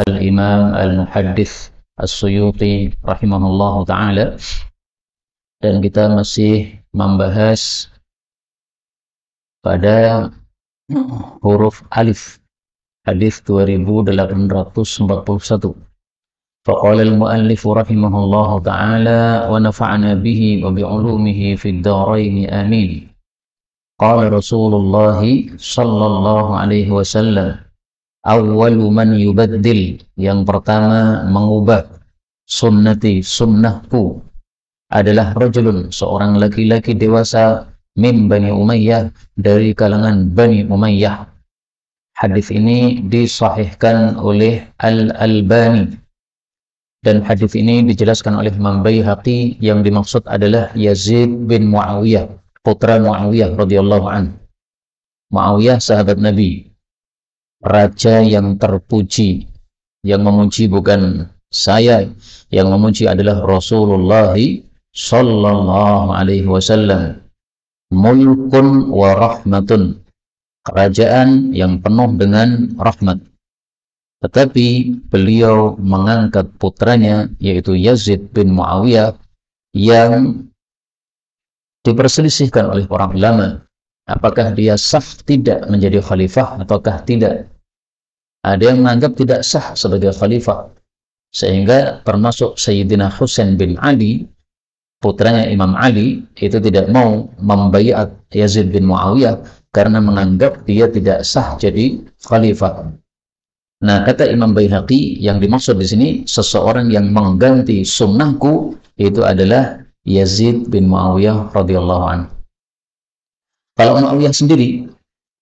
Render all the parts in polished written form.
Al-Imam Al-Muhaddits As-Suyuti rahimahullahu ta'ala, dan kita masih membahas pada huruf alif hadis 2841. Faqala al-muallif rahimahullahu ta'ala wa nafa'na bihi wa bi'ulumihi fid dharain amin. Qala Rasulullah sallallahu alaihi wasallam, awwalu man yubaddil, yang pertama mengubah sunnati, sunnahku, adalah rajulun, seorang laki-laki dewasa, min Bani Umayyah, dari kalangan Bani Umayyah. Hadis ini disahihkan oleh Al-Albani, dan hadis ini dijelaskan oleh Imam Baihaqi. Yang dimaksud adalah Yazid bin Muawiyah, putra Muawiyah radhiyallahu anhu. Muawiyah sahabat Nabi, raja yang terpuji. Yang memuji bukan saya, yang memuji adalah Rasulullah sallallahu alaihi wasallam. Mulkun wa rahmatun, kerajaan yang penuh dengan rahmat. Tetapi beliau mengangkat putranya, yaitu Yazid bin Muawiyah, yang diperselisihkan oleh para ulama apakah dia sah tidak menjadi khalifah ataukah tidak. Ada yang menganggap tidak sah sebagai khalifah, sehingga termasuk Sayyidina Husain bin Ali, putranya Imam Ali, itu tidak mau membaiat Yazid bin Muawiyah karena menganggap dia tidak sah jadi khalifah. Nah, kata Imam Baihaqi, yang dimaksud di sini seseorang yang mengganti sunnahku itu adalah Yazid bin Muawiyah radhiyallahu anhu. Kalau Muawiyah sendiri,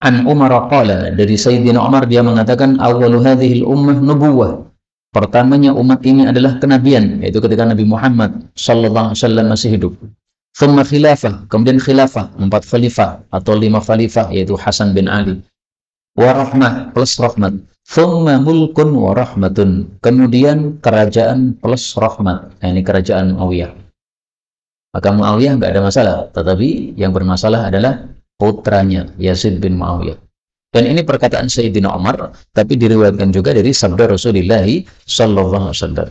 an Umar qala, dari Sayyidina Umar, dia mengatakan awwalu hadhil ummah nubuwah, pertamanya umat ini adalah kenabian, yaitu ketika Nabi Muhammad sallallahu alaihi wasallam masih hidup. Thumma khilafah, kemudian khilafah, 4 khalifah atau 5 khalifah, yaitu Hasan bin Ali. Wa rahmah, plus rahmat. Thumma mulkun wa rahmatun, kemudian kerajaan plus rahmat. Nah, ini kerajaan Muawiyah. Maka Muawiyah nggak ada masalah, tetapi yang bermasalah adalah putranya Yazid bin Muawiyah. Dan ini perkataan Sayyidina Umar, tapi diriwayatkan juga dari sabda Rasulullah sallallahu alaihi wasallam.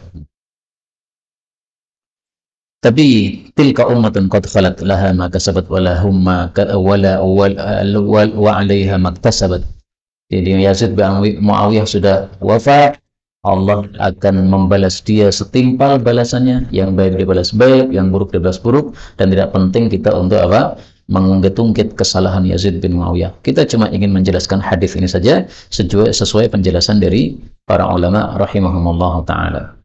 Tapi tilka ummatun qad khalat laha ma kasabat wa lahum ma wa 'alaiha maktasabat. Jadi Yazid bin Muawiyah sudah wafat, Allah akan membalas dia setimpal balasannya, yang baik dibalas baik, yang buruk dibalas buruk, dan tidak penting kita untuk apa? Mengungkit kesalahan Yazid bin Muawiyah. Kita cuma ingin menjelaskan hadis ini saja sesuai penjelasan dari para ulama rahimahumullah ta'ala.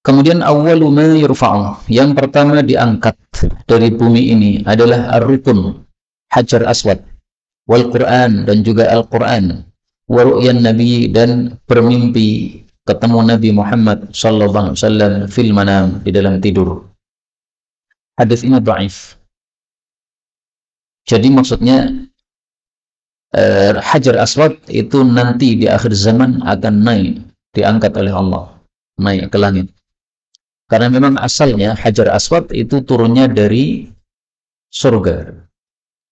Kemudian awwalu ma yurfa'u, yang pertama diangkat dari bumi ini adalah ar-rukun, Hajar Aswad, wal Quran, dan juga Al-Quran, wa ru'yan Nabi, dan bermimpi ketemu Nabi Muhammad sallallahu alaihi wasallam fil manam, di dalam tidur. Hadis ini dhaif. Jadi maksudnya Hajar Aswad itu nanti di akhir zaman akan naik, diangkat oleh Allah, naik ke langit. Karena memang asalnya Hajar Aswad itu turunnya dari surga.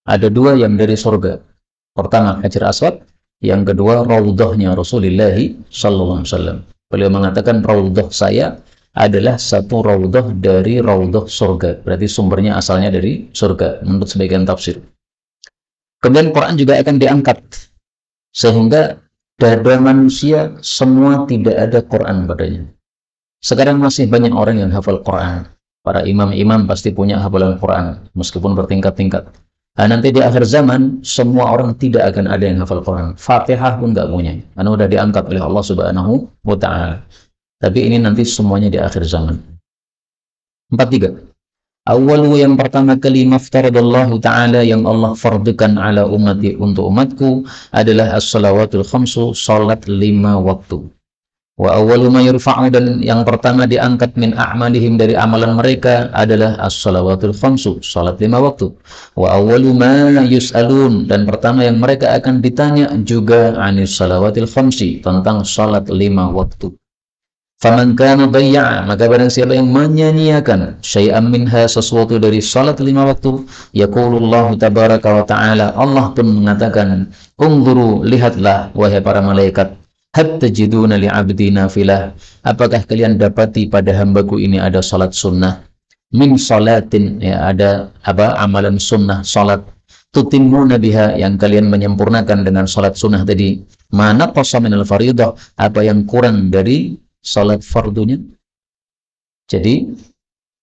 Ada 2 yang dari surga. Pertama Hajar Aswad, yang kedua raudhahnya Rasulullah sallallahu alaihi wasallam. Beliau mengatakan raudhah saya adalah satu raudhah dari raudhah surga. Berarti sumbernya asalnya dari surga menurut sebagian tafsir. Kemudian Quran juga akan diangkat, sehingga dada manusia semua tidak ada Quran padanya. Sekarang masih banyak orang yang hafal Quran. Para imam-imam pasti punya hafalan Quran, meskipun bertingkat-tingkat. Nah, nanti di akhir zaman semua orang tidak akan ada yang hafal Quran. Fatihah pun nggak punya, karena sudah diangkat oleh Allah Subhanahu wa ta'ala. Tapi ini nanti semuanya di akhir zaman. 43. Awwalu, yang pertama kali, maftaradallahu ta'ala, yang Allah fardukan ala ummati, untuk umatku, adalah as-salawatul khamsu, salat 5 waktu. Wa awwalu ma yurfa'u, dan yang pertama diangkat min a'malihim, dari amalan mereka, adalah as-salawatul khamsu, salat 5 waktu. Wa awwalu ma yus'alun, dan pertama yang mereka akan ditanya juga anis salawatil khamsi, tentang salat 5 waktu. Faman kana dayya'a, maka barang siapa yang menyanyiakan syai'an minha, sesuatu dari salat 5 waktu, yaqulullahu tabaraka wa ta'ala, Allah pun mengatakan, unzuru, lihatlah wahai para malaikat, hal tajiduna li 'abdi nafilah, apakah kalian dapati pada hambaku ini ada salat sunnah, min salatin, ya ada apa, amalan sunnah salat, tutimmuna biha, yang kalian menyempurnakan dengan salat sunnah tadi, mana qasa minal faridah, apa yang kurang dari salat fardunya. Jadi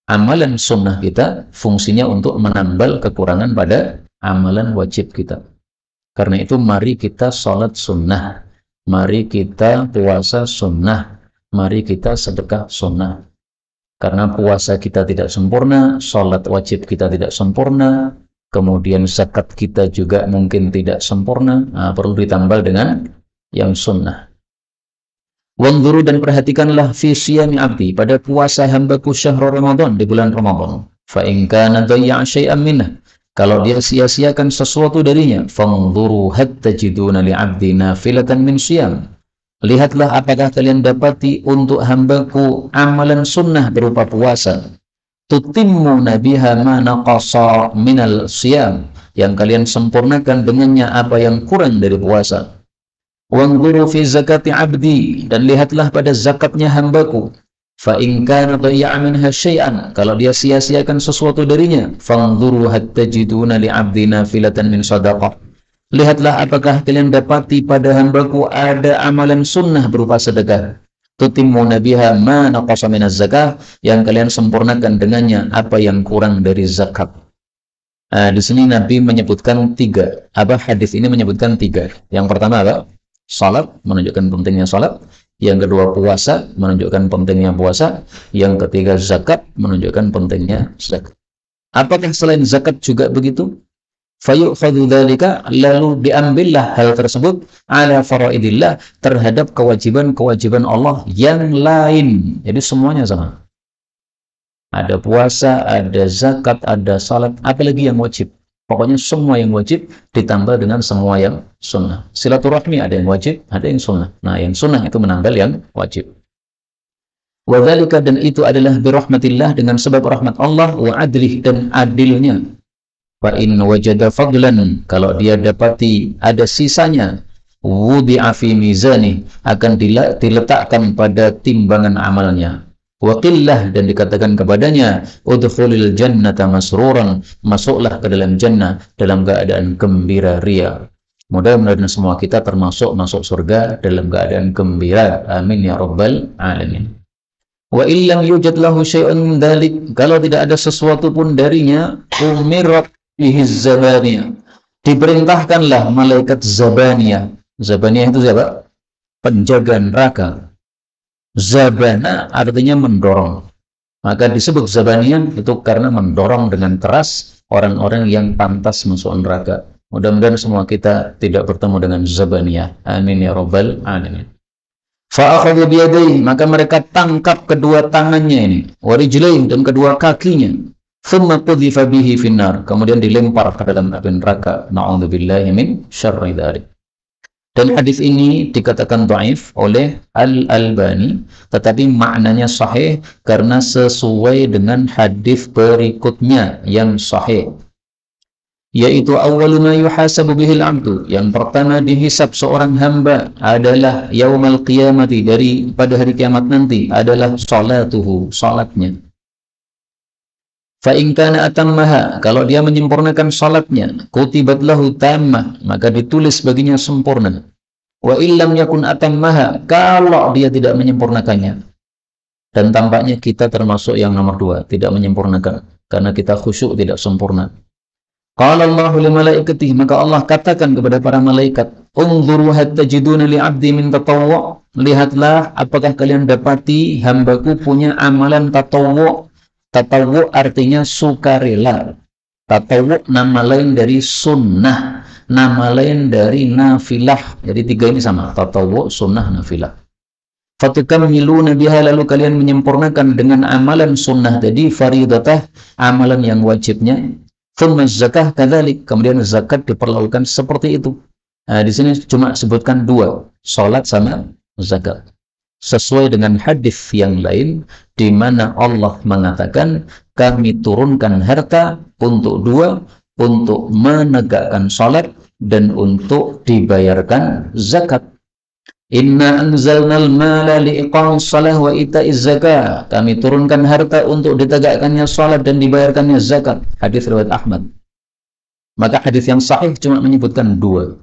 amalan sunnah kita fungsinya untuk menambal kekurangan pada amalan wajib kita. Karena itu mari kita salat sunnah, mari kita puasa sunnah, mari kita sedekah sunnah. Karena puasa kita tidak sempurna, salat wajib kita tidak sempurna, kemudian zakat kita juga mungkin tidak sempurna, perlu ditambal dengan yang sunnah. Wanzuru, dan perhatikanlah fi siyami abdi, pada puasa hambaku syahrul Ramadan, di bulan Ramadan. Fa in kana dayya syai'an minhu, kalau dia sia-siakan sesuatu darinya, fanzuru hatta tajiduna li abdi nafilatan min siyam, lihatlah apakah kalian dapati untuk hambaku amalan sunnah berupa puasa, tutimmuna biha ma naqasa minal siyam, yang kalian sempurnakan dengannya apa yang kurang dari puasa. Wanzuru fi zakati abdi, dan lihatlah pada zakatnya hambaku. Fa in kana dayya'a minha syai'an, kalau dia sia-siakan sesuatu darinya, fanzuru hatta tajiduna li abdi nafilatan min shadaqah, lihatlah apakah kalian dapati pada hambaku ada amalan sunnah berupa sedekah, tutimmuna biha ma naqasa minaz zakah, yang kalian sempurnakan dengannya apa yang kurang dari zakat. Di sini Nabi menyebutkan tiga, hadis ini menyebutkan tiga. Yang pertama apa? Salat, menunjukkan pentingnya salat. Yang kedua puasa, menunjukkan pentingnya puasa. Yang ketiga zakat, menunjukkan pentingnya zakat. Apakah selain zakat juga begitu? Fayu'khadhu dzalika, lalu diambillah hal tersebut, ala faraidillah, terhadap kewajiban-kewajiban Allah yang lain. Jadi semuanya sama. Ada puasa, ada zakat, ada salat, apalagi yang wajib. Pokoknya semua yang wajib ditambah dengan semua yang sunnah. Silaturahmi ada yang wajib, ada yang sunnah. Nah, yang sunnah itu menambah yang wajib. Wa dzalika, dan itu adalah birahmatillah, dengan sebab rahmat Allah, wa adlih, dan adilnya. Fa in wajada fadlan, kalau dia dapati ada sisanya, wudi'a fi mizani, akan diletakkan pada timbangan amalnya. Wa qillah, dan dikatakan kepadanya, udkhulil jannata masruran, masuklah ke dalam jannah dalam keadaan gembira ria. Mudah-mudahan semua kita termasuk masuk surga dalam keadaan gembira. Amin ya rabbal alamin. Wa illam yujad lahu syai'un min dzalik, kalau tidak ada sesuatu pun darinya, umirat bihi zabaniyah, diperintahkanlah malaikat zabaniyah. Zabaniyah itu siapa? Penjaga neraka. Zabana artinya mendorong. Maka disebut zabaniyah itu karena mendorong dengan keras orang-orang yang pantas masuk neraka. Mudah-mudahan semua kita tidak bertemu dengan zabaniyah. Amin ya rabbal alamin. Fa'akhadhu biyadayhi, maka mereka tangkap kedua tangannya ini, wa rijlayhi, dan kedua kakinya. Thumma qudhifa bihi finnar, kemudian dilempar ke dalam api neraka. Na'udzubillahi min syarri dzalik. Dan hadis ini dikatakan dhaif oleh Al-Albani, tetapi maknanya sahih karena sesuai dengan hadis berikutnya yang sahih, yaitu awwalu ma yuhasabu bihil abdu, yang pertama dihisab seorang hamba adalah yaumal qiyamati, dari pada hari kiamat nanti, adalah salatuhu, salatnya. Fa in kana atammaha, kalau dia menyempurnakan salatnya, kutibat lahu tammah, maka ditulis baginya sempurna. Wa illam yakun atammaha, kalau dia tidak menyempurnakannya. Dan tampaknya kita termasuk yang nomor dua, tidak menyempurnakan, karena kita khusyuk tidak sempurna. Qala Allahu li malaikatihi, maka Allah katakan kepada para malaikat, unzuru hatta tajiduna li 'abdi min tatawwu', lihatlah apakah kalian dapati hambaku punya amalan tatawwu'. Tatawwu artinya sukarela. Tatawwu nama lain dari sunnah, nama lain dari nafilah. Jadi tiga ini sama, tatawwu, sunnah, nafilah. Fatukammiluna biha, lalu kalian menyempurnakan dengan amalan sunnah tadi, faridatah, amalan yang wajibnya. Thumma zakah kadzalik, kemudian zakat diperlakukan seperti itu. Nah, di sini cuma sebutkan dua, salat sama zakat. Sesuai dengan hadis yang lain, di mana Allah mengatakan, kami turunkan harta untuk dua, untuk menegakkan salat dan untuk dibayarkan zakat. Inna anzalnal mala liiqamis shalah wa ita'iz zakah. Kami turunkan harta untuk ditegakkannya salat dan dibayarkannya zakat. Hadis riwayat Ahmad. Maka hadis yang sahih cuma menyebutkan dua.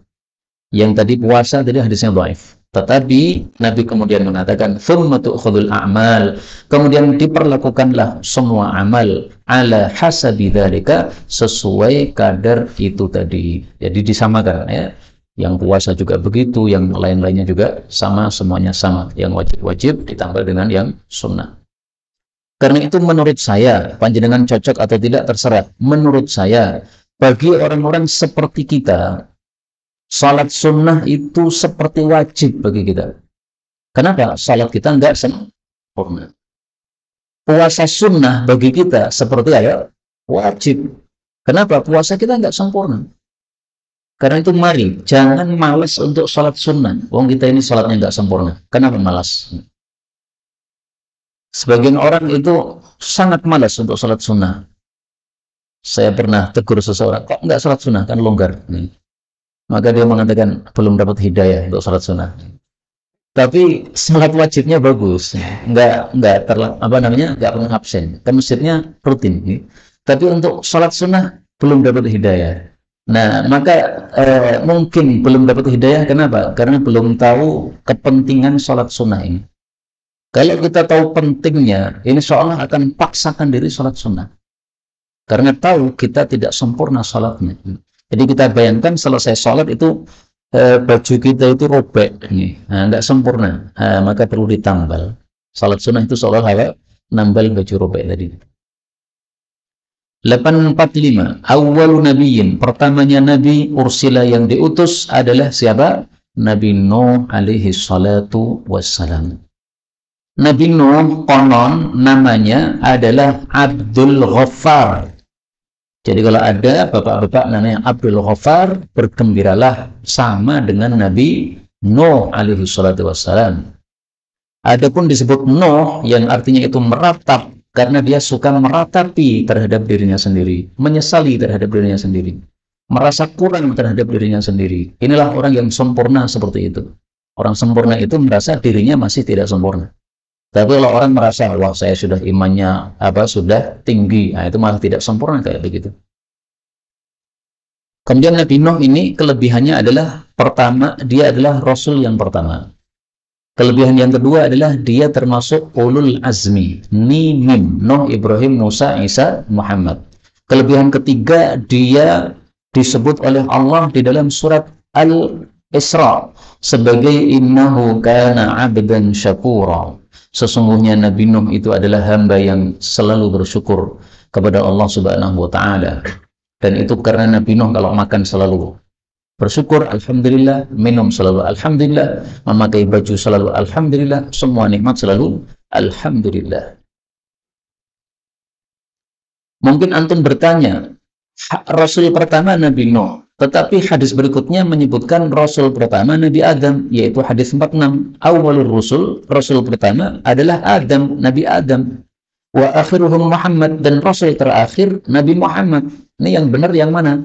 Yang tadi puasa tadi hadisnya dhaif. Tetapi Nabi kemudian mengatakan thumma tu'khadul a'mal. Kemudian diperlakukanlah semua amal ala hasabi dzalika, sesuai kadar itu tadi. Jadi disamakan ya. Yang puasa juga begitu, yang lain-lainnya juga sama, semuanya sama. Yang wajib-wajib ditambah dengan yang sunnah. Karena itu menurut saya, panjenengan cocok atau tidak terserah. Menurut saya, bagi orang-orang seperti kita, salat sunnah itu seperti wajib bagi kita. Kenapa? Salat kita enggak sempurna. Puasa sunnah bagi kita seperti apa? Wajib. Kenapa? Puasa kita enggak sempurna. Karena itu mari, jangan malas untuk sholat sunnah. Wong kita ini sholatnya nggak sempurna. Kenapa malas? Sebagian orang itu sangat malas untuk sholat sunnah. Saya pernah tegur seseorang, kok nggak sholat sunnah? Kan longgar. Maka dia mengatakan, belum dapat hidayah untuk sholat sunnah. Tapi sholat wajibnya bagus. Nggak pernah absen. Ke masjidnya rutin. Tapi untuk sholat sunnah, belum dapat hidayah. Nah, maka mungkin belum dapat hidayah. Kenapa? Karena belum tahu kepentingan sholat sunnah ini. Kalau kita tahu pentingnya, ini seolah akan paksakan diri sholat sunnah. Karena tahu kita tidak sempurna sholatnya. Jadi kita bayangkan selesai sholat itu baju kita itu robek, nah, nggak sempurna. Maka perlu ditambal. Sholat sunnah itu seolah nambal baju robek tadi. 845 awal nabiyyin, pertamanya nabi ursila yang diutus adalah siapa? Nabi Nuh alaihi salatu wassalam. Nabi Nuh konon namanya adalah Abdul Ghaffar. Jadi kalau ada bapak-bapak namanya Abdul Ghaffar, bergembiralah, sama dengan Nabi Nuh alaihi salatu wassalam. Adapun disebut Nuh yang artinya itu meratap, karena dia suka meratapi terhadap dirinya sendiri, menyesali terhadap dirinya sendiri, merasa kurang terhadap dirinya sendiri. Inilah orang yang sempurna seperti itu. Orang sempurna itu merasa dirinya masih tidak sempurna. Tapi kalau orang merasa, wah saya sudah imannya sudah tinggi, nah itu malah tidak sempurna kayak begitu. Kemudian Nabi Nuh ini kelebihannya adalah, pertama, dia adalah Rasul yang pertama. Kelebihan yang kedua adalah dia termasuk ulul azmi. Mim, Nuh, Ibrahim, Musa, Isa, Muhammad. Kelebihan ketiga, dia disebut oleh Allah di dalam surat Al-Isra sebagai innahu kana abdan syakura. Sesungguhnya Nabi Nuh itu adalah hamba yang selalu bersyukur kepada Allah Subhanahu wa taala. Dan itu karena Nabi Nuh kalau makan selalu bersyukur, alhamdulillah, minum selalu alhamdulillah, memakai baju selalu alhamdulillah, semua nikmat selalu alhamdulillah. Mungkin antum bertanya, Rasul pertama Nabi Nuh, tetapi hadis berikutnya menyebutkan Rasul pertama Nabi Adam, yaitu hadis 46. Awalur Rasul, Rasul pertama adalah Adam, Nabi Adam. Wa akhiruhum Muhammad, dan Rasul terakhir Nabi Muhammad. Ini yang benar yang mana?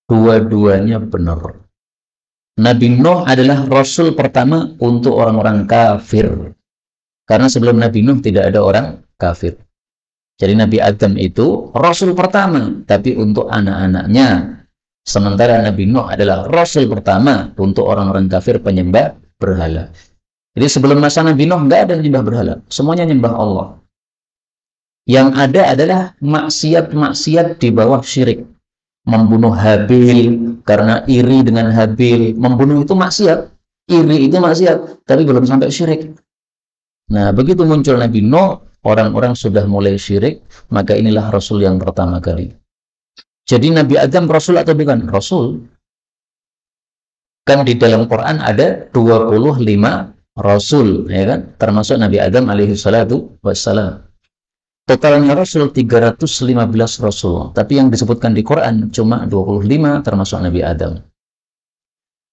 Dua-duanya benar. Nabi Nuh adalah Rasul pertama untuk orang-orang kafir. Karena sebelum Nabi Nuh tidak ada orang kafir. Jadi Nabi Adam itu Rasul pertama, tapi untuk anak-anaknya. Sementara Nabi Nuh adalah Rasul pertama untuk orang-orang kafir penyembah berhala. Jadi sebelum masa Nabi Nuh nggak ada penyembah berhala. Semuanya nyembah Allah. Yang ada adalah maksiat-maksiat di bawah syirik. Membunuh Habil karena iri dengan Habil. Membunuh itu maksiat, iri itu maksiat, tapi belum sampai syirik. Nah, begitu muncul Nabi Nuh, orang-orang sudah mulai syirik, maka inilah Rasul yang pertama kali. Jadi Nabi Adam Rasul atau bukan? Rasul. Kan di dalam Quran ada 25 Rasul, ya kan? Termasuk Nabi Adam alaihi salatu wassalam. Totalnya Rasul 315 Rasul, tapi yang disebutkan di Quran cuma 25 termasuk Nabi Adam.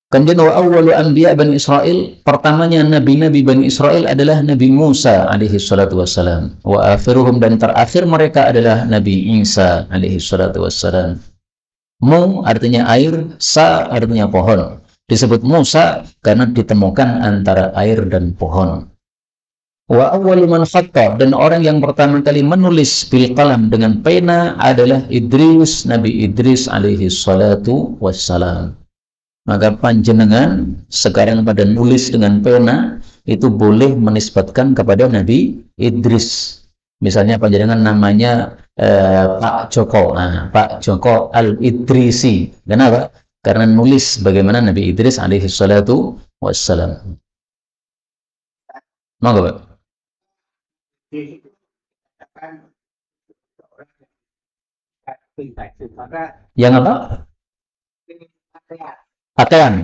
Kemudian wa awwalu anbiya Bani Israel, pertamanya nabi-nabi Bani Israel adalah Nabi Musa alaihi salatu wassalam. Wa akhiruhum, dan terakhir mereka adalah Nabi Isa alaihi salatu wassalam. Mu artinya air, sa artinya pohon. Disebut Musa karena ditemukan antara air dan pohon. Wa awwalu man khatta, dan orang yang pertama kali menulis bil qalam dengan pena adalah Idris, Nabi Idris alaihi salatu wassalam. Maka panjenengan sekarang pada nulis dengan pena itu boleh menisbatkan kepada Nabi Idris. Misalnya panjenengan namanya Pak Joko, nah, Pak Joko Al-Idrisi. Kenapa? Karena nulis bagaimana Nabi Idris alaihi salatu wassalam. Monggo, Pak. Yang apa? Pakaian.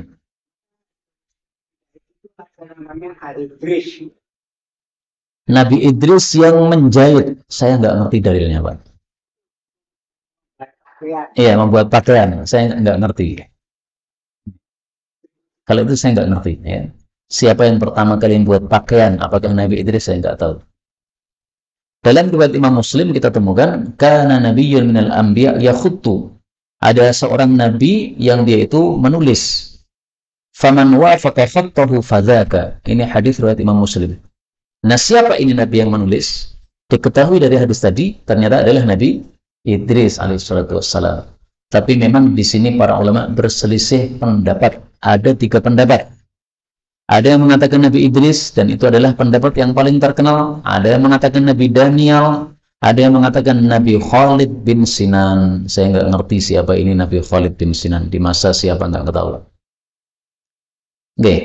Nabi Idris yang menjahit. Saya nggak ngerti dalilnya, Pak. Iya, membuat pakaian. Saya nggak ngerti. Kalau itu saya nggak ngerti. Ya. Siapa yang pertama kali membuat pakaian? Apakah Nabi Idris? Saya nggak tahu. Dalam riwayat Imam Muslim kita temukan kana nabiyyun minal anbiya yakhuttu. Ada seorang nabi yang dia itu menulis. Faman wafaqa khattahu fadzaka. Ini hadis riwayat Imam Muslim. Nah, siapa ini nabi yang menulis? Diketahui dari hadis tadi ternyata adalah Nabi Idris alaihissalatu wassalam. Tapi memang di sini para ulama berselisih pendapat. Ada 3 pendapat. Ada yang mengatakan Nabi Idris, dan itu adalah pendapat yang paling terkenal. Ada yang mengatakan Nabi Daniel, ada yang mengatakan Nabi Khalid bin Sinan. Saya nggak ngerti siapa ini Nabi Khalid bin Sinan. Di masa siapa nggak ketahuan. Oke.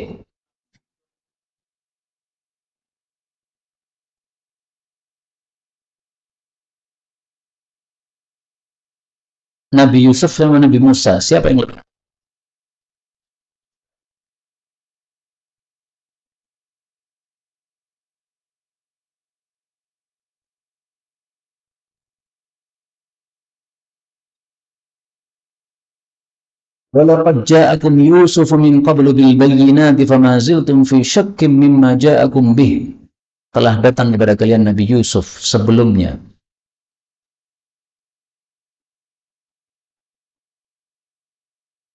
Nabi Yusuf sama Nabi Musa, siapa yang lebih? وَلَقَدْ جَاءَكُمْ يُوسُفُ مِنْ قَبْلُ بِالْبَيِّنَاتِ فَمَا زِلْتُمْ فِي شَكٍّ مِّمَّا جَاءَكُمْ بِهِ. Telah datang kepada kalian Nabi Yusuf sebelumnya.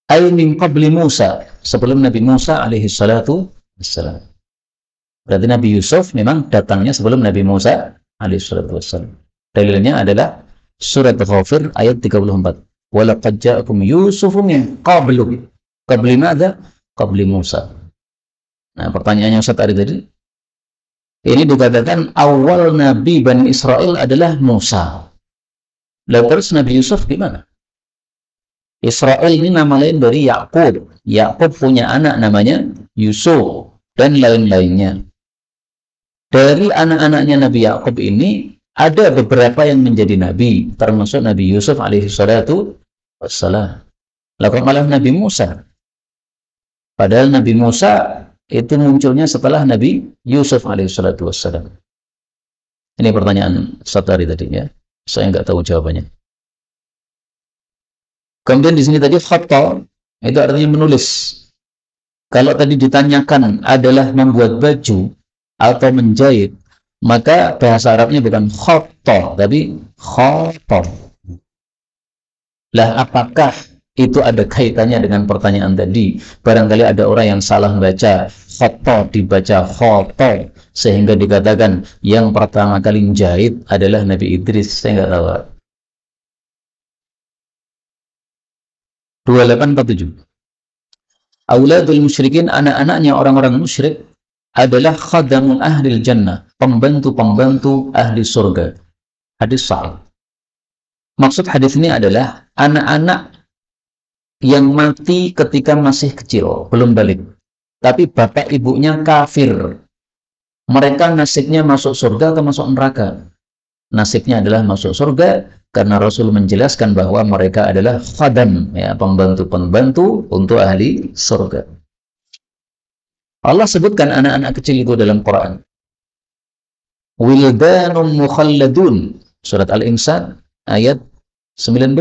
Ay min qabli Musa, sebelum Nabi Musa alaihi salatu wassalam. Berarti Nabi Yusuf memang datangnya sebelum Nabi Musa alaihi salatu wassalam. Dalilnya adalah surat Ghafir ayat 34. Walaqad ja'akum Yusufu min qablu. Qabli madza? Qabli Musa. Nah, pertanyaannya Ustaz tadi, ini dikatakan awal Nabi Bani Israel adalah Musa. Lalu terus Nabi Yusuf gimana? Israel ini nama lain dari Yakub. Yakub punya anak namanya Yusuf dan lain-lainnya. Dari anak-anaknya Nabi Yakub ini ada beberapa yang menjadi nabi, termasuk Nabi Yusuf alaihi salatu wassalam. Lalu malah Nabi Musa. Padahal Nabi Musa itu munculnya setelah Nabi Yusuf alaihi salatu wassalam. Ini pertanyaan Satari tadi ya. Saya nggak tahu jawabannya. Kemudian di sini tadi khatta itu artinya menulis. Kalau tadi ditanyakan adalah membuat baju atau menjahit, maka bahasa Arabnya bukan khatta tapi khatta. Lah, apakah itu ada kaitannya dengan pertanyaan tadi? Barangkali ada orang yang salah membaca khatta dibaca khatta sehingga dikatakan yang pertama kali menjahit adalah Nabi Idris. Saya nggak tahu. 2847. Auladul musyrikin, anak-anaknya orang-orang musyrik adalah khadamul ahlil jannah, pembantu-pembantu ahli surga. Hadis sahih. Maksud hadis ini adalah anak-anak yang mati ketika masih kecil, belum balik. Tapi bapak ibunya kafir. Mereka nasibnya masuk surga atau masuk neraka? Nasibnya adalah masuk surga, karena Rasul menjelaskan bahwa mereka adalah khadam, ya, pembantu-pembantu untuk ahli surga. Allah sebutkan anak-anak kecil itu dalam Quran. Wildanun mukhalladun, surat Al-Insan ayat 19.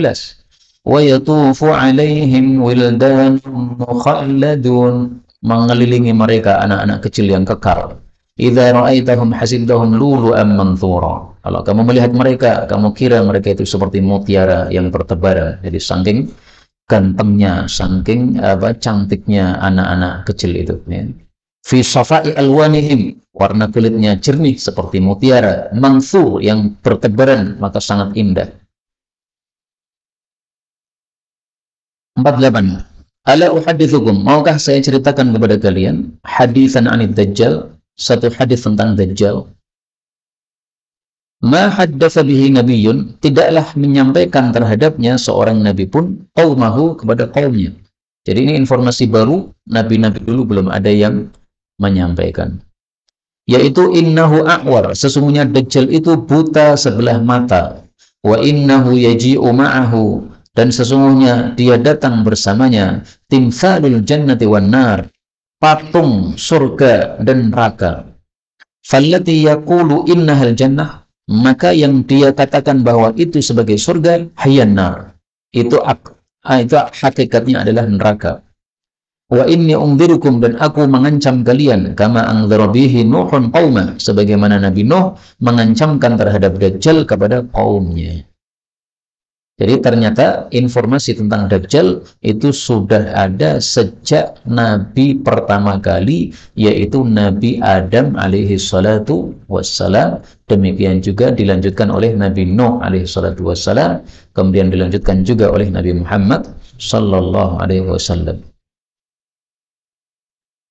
Wa yatufu alaihim wildanun mukhalladun, mengelilingi mereka anak-anak kecil yang kekal. Idza ra'aitahum hasibtahum lulu'an manthura. Kalau kamu melihat mereka, kamu kira mereka itu seperti mutiara yang bertebaran. Jadi saking gantengnya, saking cantiknya anak-anak kecil itu. Ya. Fi safai alwanihim, warna kulitnya jernih seperti mutiara, mansur yang bertebaran maka sangat indah. 48. Ala uhaddithukum, maukah saya ceritakan kepada kalian hadisan anid dajjal, satu hadis tentang dajjal. Ma haddatsa bihi nabiyyun, tidaklah menyampaikan terhadapnya seorang nabi pun qaumahu kepada kaumnya. Jadi ini informasi baru, nabi-nabi dulu belum ada yang menyampaikan. Yaitu innahu a'war, sesungguhnya dajjal itu buta sebelah mata. Wa innahu yaji'u ma'ahu, dan sesungguhnya dia datang bersamanya timsalul jannati wan nar, patung surga dan neraka. Fallati yaqulu innahal jannah, maka yang dia katakan bahwa itu sebagai surga, hayyan nar, itu hakikatnya adalah neraka. Wa inni unzirukum, dan aku mengancam kalian kama anzara bihi Nuhun qauma, sebagaimana Nabi Nuh mengancamkan terhadap Dajjal kepada kaumnya. Jadi ternyata informasi tentang Dajjal itu sudah ada sejak Nabi pertama kali, yaitu Nabi Adam alaihi salatu wassalam. Demikian juga dilanjutkan oleh Nabi Nuh alaihi salatu wassalam, kemudian dilanjutkan juga oleh Nabi Muhammad sallallahu alaihi wasallam.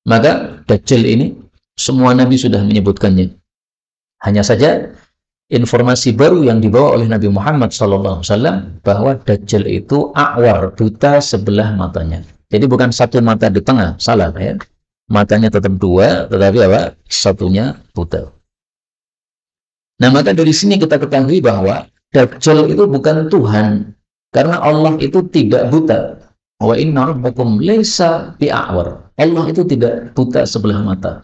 Maka Dajjal ini semua Nabi sudah menyebutkannya. Hanya saja informasi baru yang dibawa oleh Nabi Muhammad SAW bahwa Dajjal itu a'war, buta sebelah matanya. Jadi bukan satu mata di tengah, salah ya. Matanya tetap dua, tetapi satunya buta. Nah, maka dari sini kita ketahui bahwa Dajjal itu bukan Tuhan, karena Allah itu tidak buta. Wa inna rabbakum laysa bi'a'war. Allah itu tidak buta sebelah mata.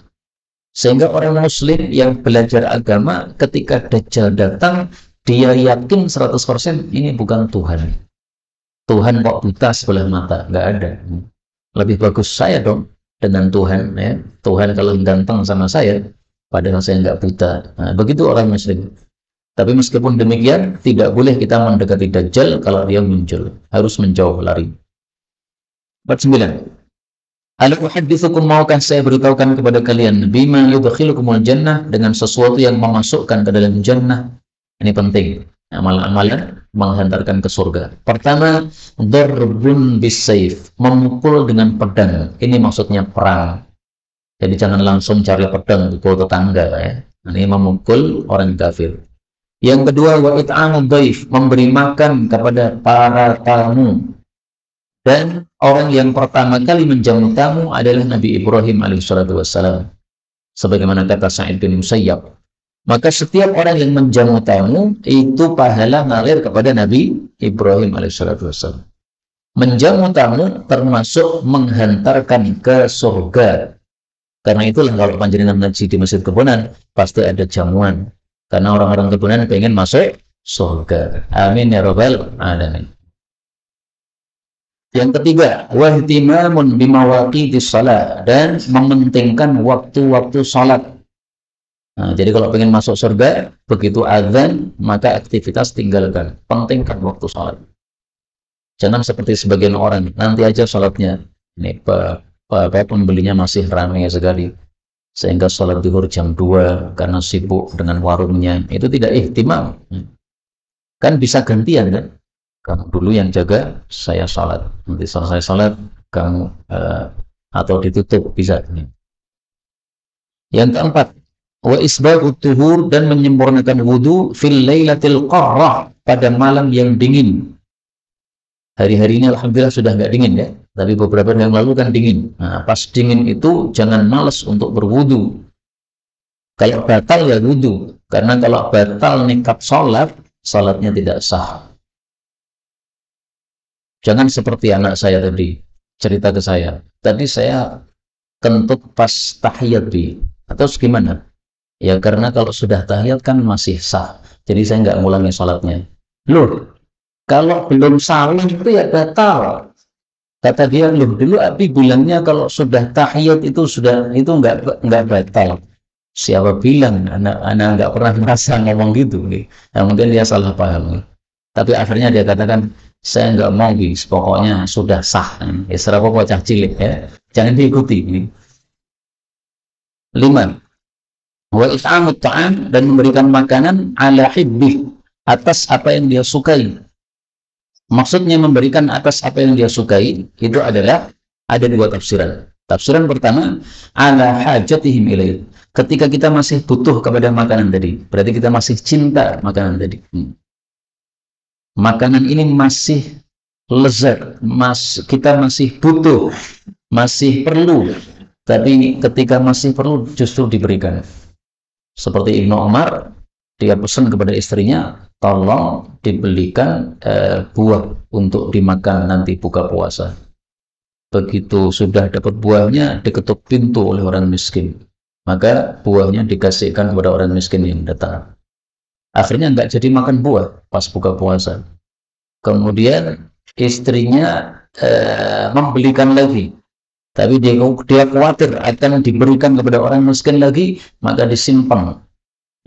Sehingga orang muslim yang belajar agama ketika Dajjal datang, dia yakin 100% ini bukan Tuhan. Tuhan kok buta sebelah mata? Nggak ada. Lebih bagus saya dong dengan Tuhan. Ya. Tuhan kalau ganteng sama saya, padahal saya nggak buta. Nah, begitu orang muslim. Tapi meskipun demikian, tidak boleh kita mendekati Dajjal kalau dia muncul. Harus menjauh, lari. 49. Ala uhaddithukum, maukah saya beritahukan kepada kalian bima yudkhilukumul jannah, dengan sesuatu yang memasukkan ke dalam jannah. Ini penting, amalan-amalan menghantarkan ke surga. Pertama, darbun bisayf, memukul dengan pedang. Ini maksudnya perang. Jadi jangan langsung cari pedang pukul tetangga ya. Ini memukul orang kafir. Yang kedua, wa it'amud dhaif, memberi makan kepada para tamu. Dan orang yang pertama kali menjamu tamu adalah Nabi Ibrahim alaihissalatu wassalam. Sebagaimana kata Sa'id bin Musayyab. Maka setiap orang yang menjamu tamu itu pahala ngalir kepada Nabi Ibrahim alaihissalatu wassalam. Menjamu tamu termasuk menghantarkan ke surga. Karena itulah kalau panjenengan ngaji di Masjid Kebunan pasti ada jamuan. Karena orang-orang Kebunan pengen masuk surga. Amin ya rabbal alamin. Yang ketiga, wahtimamun bimawaqitis shalah, dan mementingkan waktu-waktu salat. Nah, jadi kalau pengen masuk surga, begitu azan, maka aktivitas tinggalkan. Pentingkan waktu salat. Jangan seperti sebagian orang, nanti aja salatnya. Ini pembelinya masih ramai sekali. Sehingga salat zuhur jam 2 karena sibuk dengan warungnya. Itu tidak ihtimam. Kan bisa gantian kan? Kamu dulu yang jaga, saya salat. Nanti selesai salat, kamu atau ditutup, bisa. Yang keempat, wa isbaghu tuhur, dan menyempurnakan wudu fil lailatil qarah, pada malam yang dingin. Hari-hari ini alhamdulillah sudah nggak dingin ya, tapi beberapa hari yang lalu kan dingin. Nah, pas dingin itu jangan malas untuk berwudu. Kalau batal ya wudu, karena kalau batal nikat salat, salatnya tidak sah. Jangan seperti anak saya tadi cerita ke saya. Tadi saya kentut pas tahiyat atau gimana? Ya karena kalau sudah tahiyat kan masih sah. Jadi saya nggak ngulangi sholatnya. Loh, kalau belum salah itu ya batal. Kata dia, loh dulu Abi bilangnya kalau sudah tahiyat itu nggak batal. Siapa bilang? Anak nggak pernah merasa ngomong gitu. Nah, mungkin dia salah paham. Tapi akhirnya dia katakan, saya nggak mau bis, pokoknya sudah sah. Ya serah pokok cah cilik ya, jangan diikuti. 5. Wa it'amut ta'am, dan memberikan makanan ala hibbih, atas apa yang dia sukai. Maksudnya memberikan atas apa yang dia sukai itu adalah ada dua tafsiran. Tafsiran pertama, ala hajatihim ilaih. Ketika kita masih butuh kepada makanan tadi, berarti kita masih cinta makanan tadi. Makanan ini masih lezat, kita masih butuh, masih perlu. Tapi ketika masih perlu justru diberikan. Seperti Ibnu Umar, dia pesan kepada istrinya, tolong dibelikan buah untuk dimakan nanti buka puasa. Begitu sudah dapat buahnya, diketuk pintu oleh orang miskin, maka buahnya dikasihkan kepada orang miskin yang datang. Akhirnya nggak jadi makan buah pas buka puasa. Kemudian istrinya membelikan lagi, tapi dia khawatir akan diberikan kepada orang miskin lagi, maka disimpan.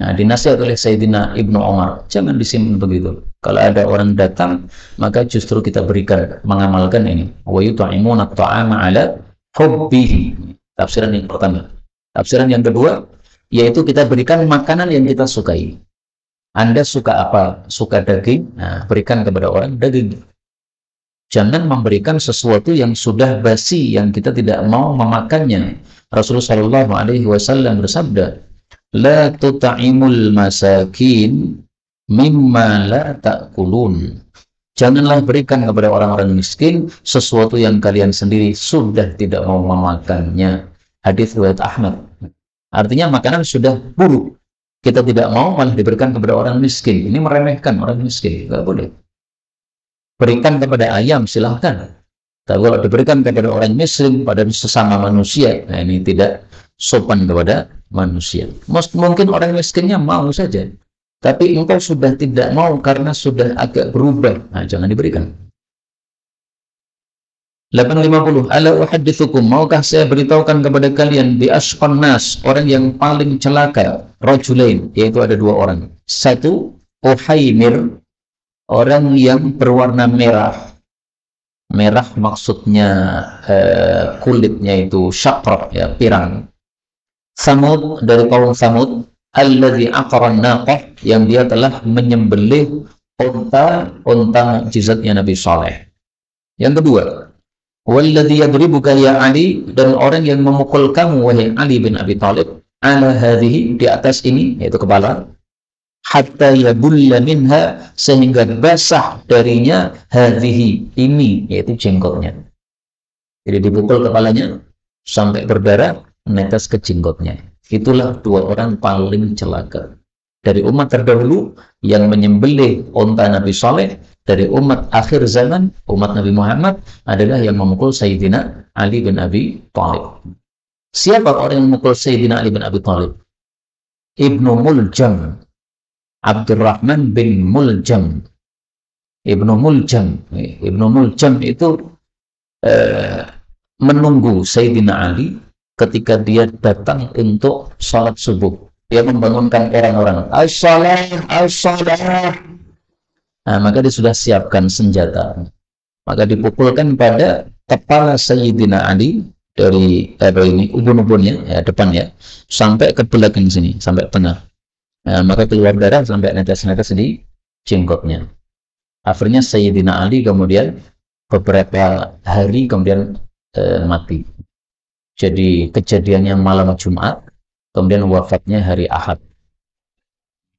Nah, dinasihat oleh Sayyidina Ibnu Umar, jangan disimpan begitu. Kalau ada orang datang, maka justru kita berikan, mengamalkan ini. Wa yut'imuna at'ama 'ala hubbihi. Tafsiran yang pertama. Tafsiran yang kedua, yaitu kita berikan makanan yang kita sukai. Anda suka apa? Suka daging? Nah, berikan kepada orang daging. Jangan memberikan sesuatu yang sudah basi, yang kita tidak mau memakannya. Rasulullah SAW bersabda, la tuta'imul masakin mimma la ta'kulun. Janganlah berikan kepada orang-orang miskin sesuatu yang kalian sendiri sudah tidak mau memakannya. Hadis riwayat Ahmad. Artinya makanan sudah buruk, kita tidak mau, malah diberikan kepada orang miskin. Ini meremehkan orang miskin, nggak boleh. Berikan kepada ayam, silahkan. Tapi kalau diberikan kepada orang miskin, pada sesama manusia, nah ini tidak sopan kepada manusia. Mungkin orang miskinnya mau saja, tapi engkau sudah tidak mau karena sudah agak berubah, nah jangan diberikan. 850. Ala uhaddithukum, maukah saya beritahukan kepada kalian bi asqan nas, orang yang paling celaka, rajulain, yaitu ada dua orang. Satu, Uhaimir, orang yang berwarna merah. Merah maksudnya kulitnya itu syaqrab, ya, pirang. Samud, dari kaum Samud, alladzi aqara naqah, yang dia telah menyembelih unta mukjizatnya Nabi Saleh. Yang kedua, walladzi yadribuka ya Ali, dan orang yang memukul kamu wahai Ali bin Abi Thalib, ala hadhihi, di atas ini, yaitu kepala, hatta yabulla minha, sehingga basah darinya, hadhihi, ini, yaitu jenggotnya. Jadi dipukul kepalanya sampai berdarah, menetes ke jenggotnya. Itulah dua orang paling celaka dari umat terdahulu yang menyembelih unta Nabi Saleh. Dari umat akhir zaman, umat Nabi Muhammad, adalah yang memukul Sayyidina Ali bin Abi Thalib. Siapa orang yang memukul Sayyidina Ali bin Abi Thalib? Ibnu Muljam, Abdurrahman bin Muljam. Ibnu Muljam itu menunggu Sayyidina Ali ketika dia datang untuk salat subuh. Dia membangunkan orang-orang, as-salah, as-salah. Nah, maka dia sudah siapkan senjata. Maka dipukulkan pada kepala Sayyidina Ali dari ini ubun-ubunnya, ya, depan ya, sampai ke belakang sini, sampai tengah. Nah, maka keluar darah sampai netes-netes di jenggotnya. Akhirnya Sayyidina Ali kemudian beberapa hari kemudian mati. Jadi kejadiannya malam Jumat, kemudian wafatnya hari Ahad.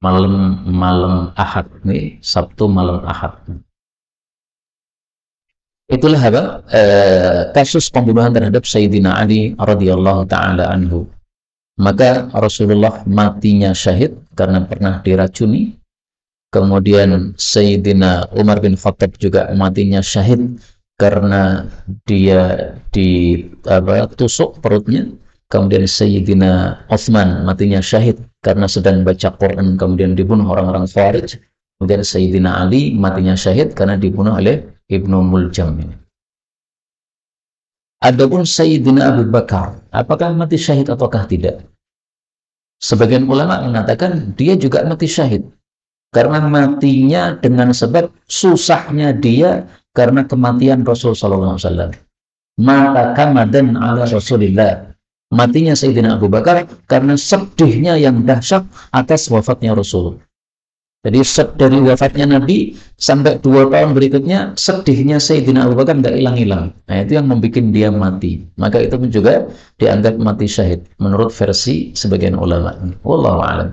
Malam Ahad nih, Sabtu malam Ahad. Itulah apa? Kasus pembunuhan terhadap Sayyidina Ali radhiyallahu taala anhu. Maka Rasulullah matinya syahid karena pernah diracuni. Kemudian Sayyidina Umar bin Khattab juga matinya syahid karena dia ditusuk perutnya. Kemudian Sayyidina Utsman matinya syahid karena sedang baca Quran, kemudian dibunuh orang-orang Khawarij. Kemudian Sayyidina Ali matinya syahid karena dibunuh oleh Ibnu Muljam. Adapun Sayyidina Abu Bakar, apakah mati syahid ataukah tidak? Sebagian ulama mengatakan dia juga mati syahid karena matinya dengan sebab susahnya dia karena kematian Rasul sallallahu alaihi wasallam. Mata kamadan ala Rasulillah. Matinya Sayyidina Abu Bakar karena sedihnya yang dahsyat atas wafatnya Rasul. Jadi dari wafatnya Nabi sampai 2 tahun berikutnya, sedihnya Sayyidina Abu Bakar tidak hilang-hilang. Nah, itu yang membuat dia mati. Maka itu pun juga dianggap mati syahid menurut versi sebagian ulama. Wallahu a'lam.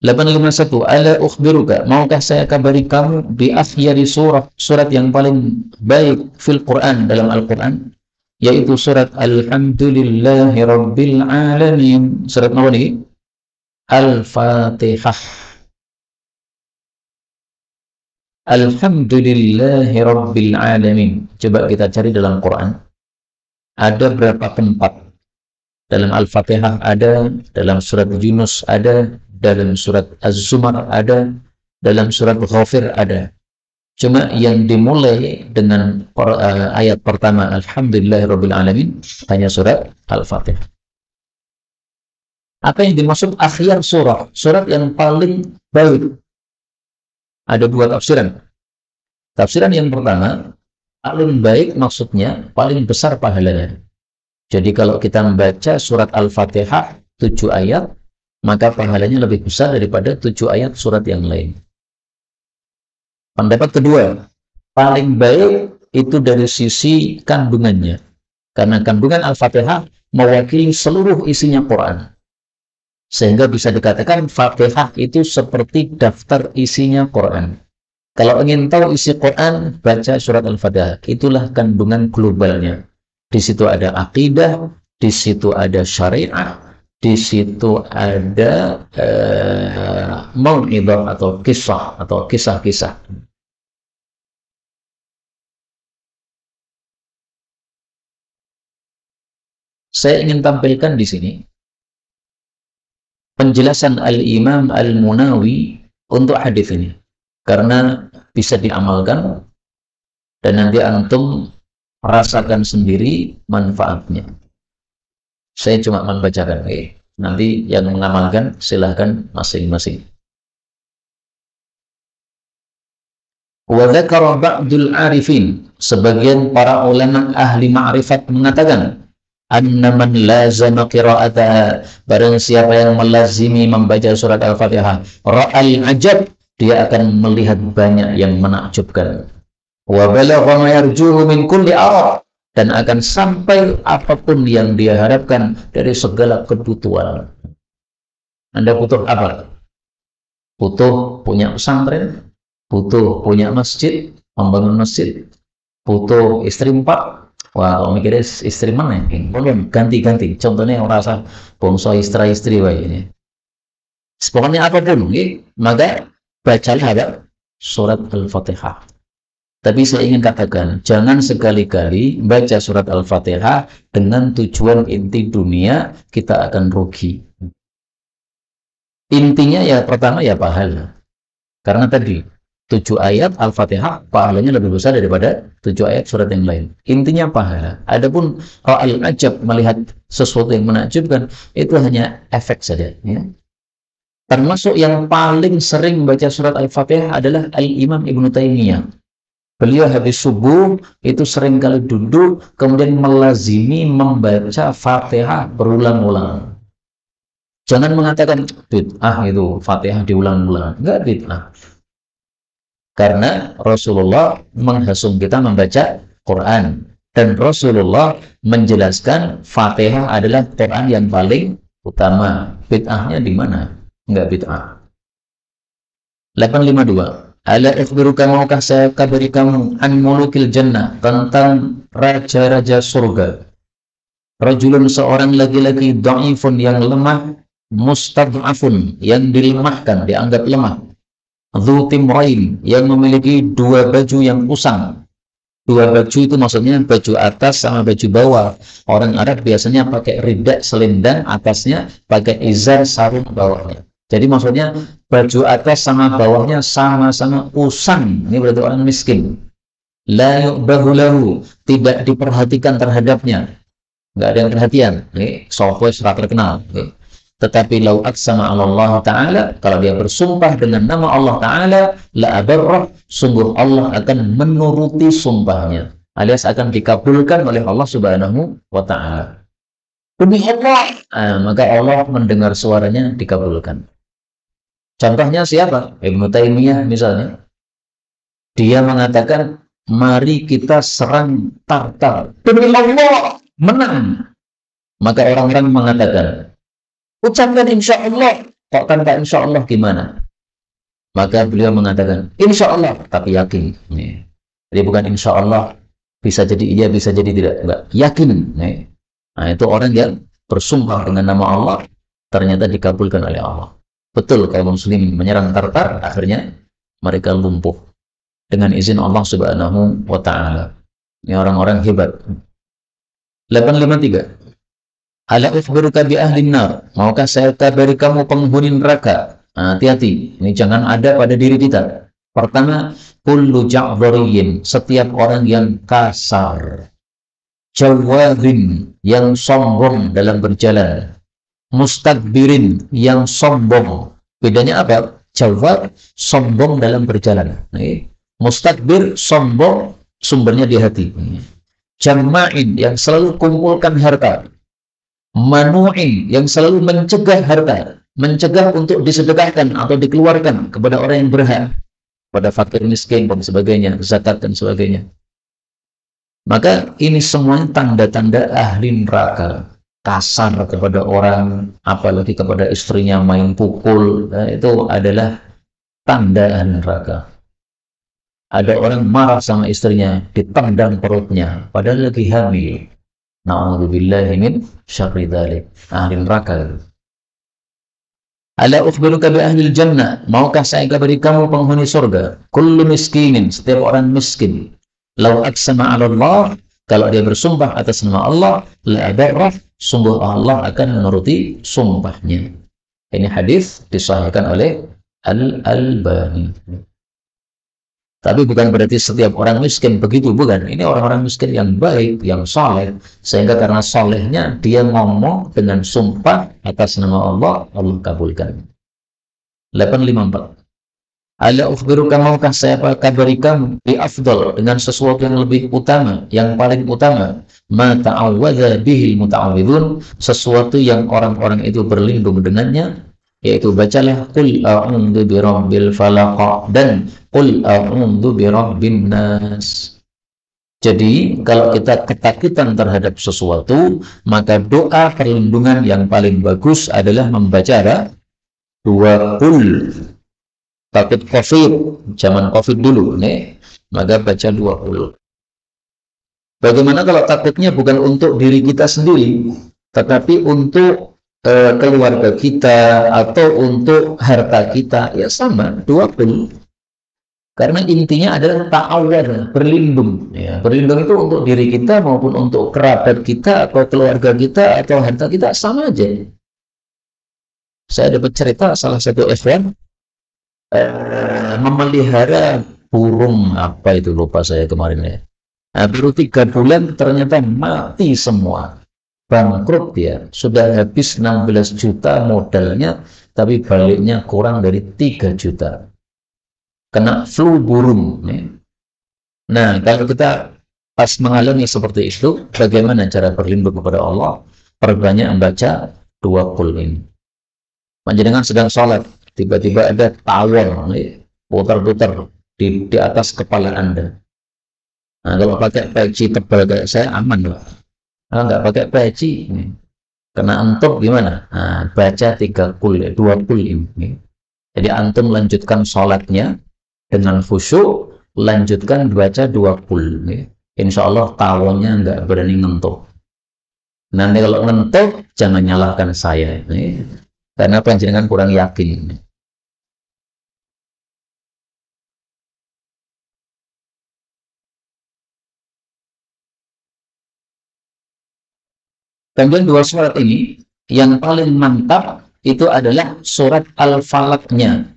851. Ala ukhbiruka, maukah saya kabari kamu bi akhyari surat yang paling baik fil Quran, dalam Al-Quran, yaitu surat Alhamdulillahi Rabbil Alamin. Surat apa ini? Al-Fatihah. Alhamdulillahi Rabbil Alamin. Coba kita cari dalam Quran. Ada berapa tempat? Dalam Al-Fatihah ada, dalam surat Yunus ada, dalam surat Az-Zumar ada, dalam surat Ghafir ada. Cuma yang dimulai dengan ayat pertama Alhamdulillahi Rabbil Alamin hanya surat Al-Fatihah. Apa yang dimaksud akhir surah? Surat yang paling baik. Ada 2 tafsiran. Tafsiran yang pertama, paling baik maksudnya paling besar pahalanya. Jadi kalau kita membaca surat Al-Fatihah 7 ayat, maka pahalanya lebih besar daripada 7 ayat surat yang lain. Pendapat kedua, paling baik itu dari sisi kandungannya. Karena kandungan Al-Fatihah mewakili seluruh isinya Quran. Sehingga bisa dikatakan Fatihah itu seperti daftar isinya Quran. Kalau ingin tahu isi Quran, baca surat Al-Fatihah. Itulah kandungan globalnya. Di situ ada akidah, di situ ada syariat, di situ ada mau'idhah atau kisah-kisah. Saya ingin tampilkan di sini penjelasan Al-Imam Al-Munawi untuk hadis ini, karena bisa diamalkan dan nanti antum rasakan sendiri manfaatnya. Saya cuma membacakan, nanti yang mengamalkan silahkan masing-masing. Wa dzakara ba'dul arifin, sebagian para ulama ahli ma'rifat mengatakan, anna man lazama qira'ataha, barang siapa yang melazimi membaca surat Al-Fatihah, ra'al ajab, dia akan melihat banyak yang menakjubkan. Wa balagha ma yarjuhu min kulli arab, dan akan sampai apapun yang dia harapkan dari segala kebutuhan. Anda butuh apa? Butuh punya pesantren, butuh punya masjid, membangun masjid, butuh istri 4. Wah, kalau mikirnya istri mana? Ganti-ganti. Contohnya yang merasa bongso istri ini. Pokoknya apapun, maka bacalah ada surat Al-Fatihah. Tapi saya ingin katakan, jangan sekali-kali baca surat Al-Fatihah dengan tujuan inti dunia, kita akan rugi. Intinya ya pertama ya pahala. Karena tadi 7 ayat Al-Fatihah pahalanya lebih besar daripada 7 ayat surat yang lain. Intinya pahala. Adapun al-ajab, melihat sesuatu yang menakjubkan, itu hanya efek saja. Ya. Termasuk yang paling sering membaca surat Al-Fatihah adalah Al-Imam Ibnu Taimiyah. Beliau habis subuh itu sering kali duduk, kemudian melazimi membaca Fatihah berulang-ulang. Jangan mengatakan bid'ah itu Fatihah diulang-ulang. Enggak bid'ah. Karena Rasulullah menghasung kita membaca Quran, dan Rasulullah menjelaskan Fatihah adalah Quran yang paling utama. Bid'ahnya di mana? Enggak bid'ah. 852. Ala ikhbiruka, maukah saya kabari kamu an mulukil jannah, tentang raja-raja surga. Rajulun, seorang laki-laki, dhaifun, yang lemah, mustad'afun, yang dilemahkan, dianggap lemah, dzu timrain, yang memiliki 2 baju yang usang. 2 baju itu maksudnya baju atas sama baju bawah. Orang Arab biasanya pakai ridha selendang atasnya, pakai izar sarung bawahnya. Jadi maksudnya baju atas sama bawahnya sama-sama usang. Ini berarti orang miskin. La yu'bahu lahu, tidak diperhatikan terhadapnya. Enggak ada yang perhatian. Sopo serat terkenal. Tetapi lau aqsama 'ala Allah Ta'ala, kalau dia bersumpah dengan nama Allah Ta'ala, la abarrah, sungguh Allah akan menuruti sumpahnya, alias akan dikabulkan oleh Allah Subhanahu wa Ta'ala. Demi Allah, maka Allah mendengar suaranya dikabulkan. Contohnya siapa? Ibnu Taimiyah misalnya. Dia mengatakan, mari kita serang Tartar. Demi Allah, menang. Maka orang-orang mengatakan, ucapkan insya Allah. Kok tanpa insya Allah gimana? Maka beliau mengatakan, insya Allah, tapi yakin. Jadi bukan insya Allah, bisa jadi iya, bisa jadi tidak. Enggak, yakin. Nah, itu orang yang bersumpah dengan nama Allah, ternyata dikabulkan oleh Allah. Betul, kaum muslimin menyerang Tartar, akhirnya mereka lumpuh dengan izin Allah Subhanahu wa Ta'ala. Ini orang-orang hebat. 853. Ala ukhbiruka bi ahli nar, maukah saya kabari kamu penghuni neraka? Hati-hati, ini jangan ada pada diri kita. Pertama, kullu ja'dhariyin, setiap orang yang kasar, jawadhin, yang sombong dalam berjalan, mustakbirin, yang sombong. Bedanya apa? Jawad, sombong dalam berjalan. Mustakbir, sombong, sumbernya di hati. Jama'in, yang selalu kumpulkan harta. Manu'in, yang selalu mencegah harta, mencegah untuk disedekahkan atau dikeluarkan kepada orang yang berhak, pada fakir miskin dan sebagainya, zakat dan sebagainya. Maka ini semuanya tanda-tanda ahli neraka. Kasar kepada orang, apalagi kepada istrinya main pukul, itu adalah tanda ahli neraka. Ada orang marah sama istrinya, ditendang perutnya, padahal lagi hamil. Na'udzubillahi min syarri dzalik. Ahli neraka. Ala ukhbiruka bi ahli jannah, maukah saya kabari kamu penghuni surga? Kullu miskinin, setiap orang miskin. Lau aqsama 'ala Allah, kalau dia bersumpah atas nama Allah, la abarrah, sungguh Allah akan menuruti sumpahnya. Ini hadis disahihkan oleh Al-Albani. Tapi bukan berarti setiap orang miskin begitu, bukan. Ini orang-orang miskin yang baik, yang saleh, sehingga karena salehnya dia ngomong dengan sumpah atas nama Allah, Allah kabulkan. 854. Ala ukhbiruka, maukah saya kabari kamu bi afdal, dengan sesuatu yang lebih utama, yang paling utama, ma ta'awwadza bihil muta'awwidzun, sesuatu yang orang-orang itu berlindung dengannya, yaitu bacalah qul a'udzu birabbil falaq dan qul a'udzu birabbin nas. Jadi kalau kita ketakutan terhadap sesuatu, maka doa perlindungan yang paling bagus adalah membaca dua qul. Takut COVID, zaman COVID dulu nih, maka baca dua qul. Bagaimana kalau takutnya bukan untuk diri kita sendiri, tetapi untuk keluarga kita atau untuk harta kita? Ya sama, dua qul. Karena intinya adalah ta'awwad, berlindung. Ya, berlindung itu untuk diri kita maupun untuk kerabat kita atau keluarga kita atau harta kita, sama aja. Saya dapat cerita salah satu ikhwan memelihara burung, apa itu lupa saya kemarin ya. Baru 3 bulan ternyata mati semua, bangkrut ya, sudah habis 16 juta modalnya, tapi baliknya kurang dari 3 juta. Kena flu burung. Ya. Nah, kalau kita pas mengalami seperti itu, bagaimana cara berlindung kepada Allah? Perbanyak membaca dua qul ini. Panjenengan sedang sholat, tiba-tiba ada tawon putar-putar di atas kepala Anda. Nah, kalau pakai peci tebal kayak saya aman loh. Kalau nggak pakai peci, kena entuk gimana? Nah, baca 2 qul ini. Jadi antum lanjutkan sholatnya dengan khusyuk, lanjutkan baca 2 qul. Insya Allah tawonnya nggak berani ngentuk. Nanti kalau ngentuk, jangan nyalahkan saya. Karena panjenengan kurang yakin. Kemudian 2 surat ini yang paling mantap itu adalah surat Al-Falaq-nya.